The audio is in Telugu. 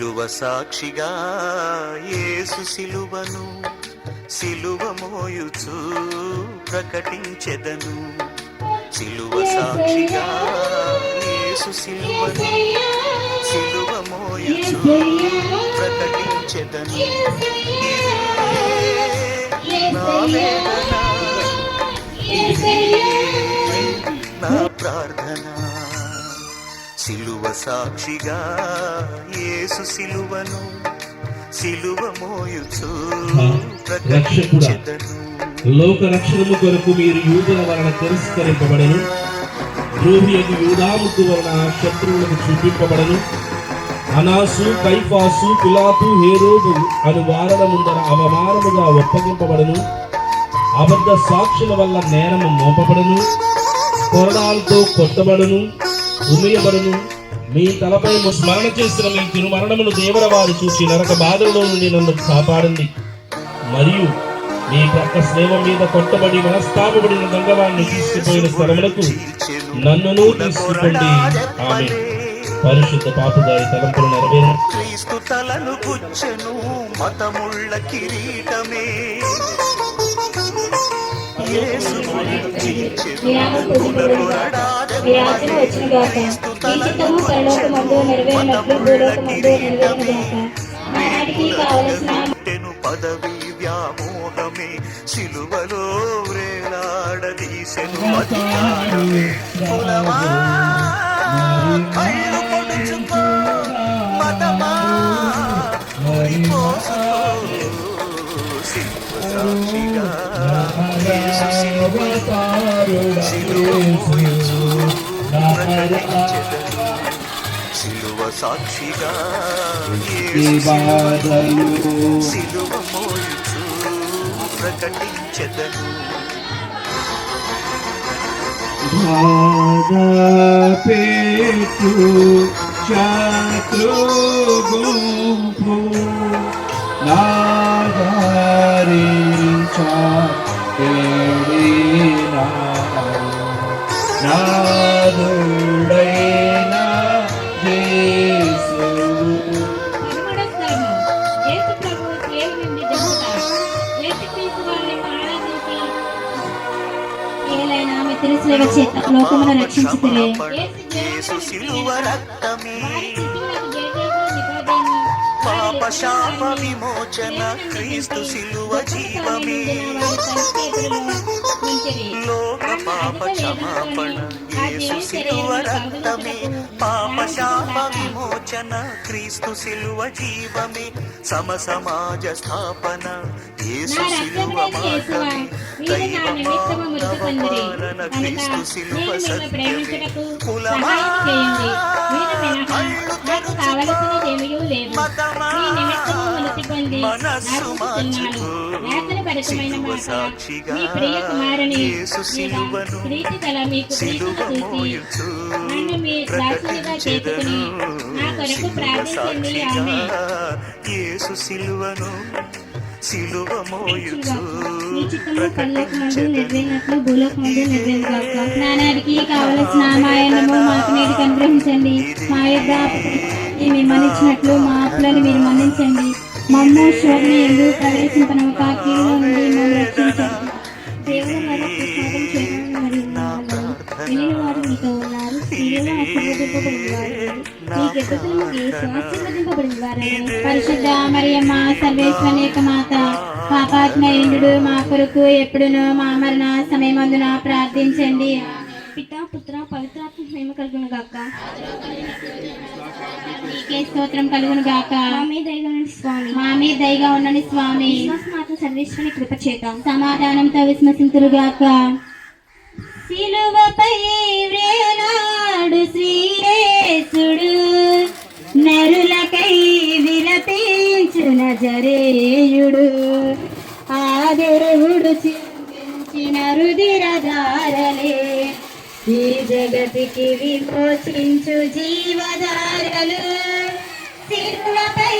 సిలువ సాక్షిగా యేసు సిలువను సిలువ మోయుచు ప్రకటించెదను. సిలువ సాక్షిగా యేసు సిలువను సిలువ మోయుచు ప్రకటించెదను. నా వేదన, నా ప్రార్థన. సిలువ సాక్షిగా యేసు సిలువను సిలువ మోయుచు ప్రకటించెదను. లోక రక్షణము కొరకు మీరు యూదుల వలన తిరస్కరింపబడను, ద్రోహియగు యూదాముకు వలన శత్రువులకు చూపింపబడను. అనాసు, కైఫాసు, పిలాతు, హేరోదు అను వారల ముందర అవమానముగా ఒప్పగింపబడను. అబద్ధ సాక్షుల వల్ల నేరము మోపబడను, కొరడాలతో కొట్టబడను, ఉమియబడను. మీ తలపై స్మరణ చేసిన మీ తిరుమరణమును దేవర వారు చూసి నరక బాధలలో నుండి నన్ను కాపాడింది. మరియు మీ ప్రక్క శ్రేమ మీద కొట్టబడి మనస్తాపబడిన దొంగవాడిని తీసుకుపోయిన స్థలములకు నన్నును తీసుకుపోండి. ఆమె పరిశుద్ధ పాపుగారి తలంపులు నెరవేరు. క్రీస్తు తలను గుచ్చెను మతముళ్ళ కిరీటమే, యేసు పదవి వ్యామోహమే, సిలువలో వ్రేలాడదీసెను అధికారమే. కులమా కళ్ళు పొడుచుకో, మతమా సాక్షిగా యేసు సిలువ మోయుచు ప్రకటించెదను. సిలువ సాక్షిగా యేసు సిలువ మోయుచు ప్రకటించెదను. పేటు శత్రు గుంపు నాదరించ నాదుడైన యేసు. లోకమును రక్షించుటయే యేసు సిలువ రక్తమే, పాప శాప విమోచన క్రీస్తు సిలువ జీవమే. లోక పాప క్షమాపణ యేసు సిలువ రక్తమే, పాప శాప విమోచన క్రీస్తు సిలువ జీవమే. సమ సమాజ స్థాపన యేసు సిలువ మార్గమే, దైవపాలన క్రీస్తు సిలువ సత్యమే. కులమా కళ్ళు తెరుచుకో, మతమా మనస్సు మార్చుకో. సిలువ సాక్షిగా యేసు సిలువను సిలువ మోయుచు ప్రకటించెదను. సిలువ సాక్షిగా యేసు సిలువను సిలువ మోయుచు నానాడికి కావలసిన మాయన్నము మాకు నేడు అనుగ్రహించండి. మా యొక్క మన్నించినట్లు మా అప్పులను మీరు మన్నించండి. మమ్మ శోధన ఎందుకు ప్రవేశింపనక కీడులో నుండి మేము రక్షించండి. దేవుడు వారు వారు మీతో ఉన్నారు, స్త్రీలు ఆశీర్వదింపబడిన వారు. పరిశుద్ధ మరియమ్మ సర్వేశ్వరుని యొక్క మాత, పాపాత్మయుడు మా కొరకు ఎప్పుడునూ మా మరణ సమయమందున ప్రార్థించండి. పితా పుత్ర పవిత్రాత్మ మహిమ కలుగును గాక. నీకే స్తోత్రం కలుగును గాక. మా మీద దయగా ఉండండి స్వామి. మాత సర్వేశ్వరుని కృప చేత సమాధానంతో విశ్వసింతురు గాక. సిలువపై వ్రేలాడు శ్రీయేసుడు, నరులకై విలపించు నజరేయుడు. ఆ దేవుడు చిందించిన రుధిరధారలే ఈ జగతికి విమోచించు జీవధారలు. సిలువపై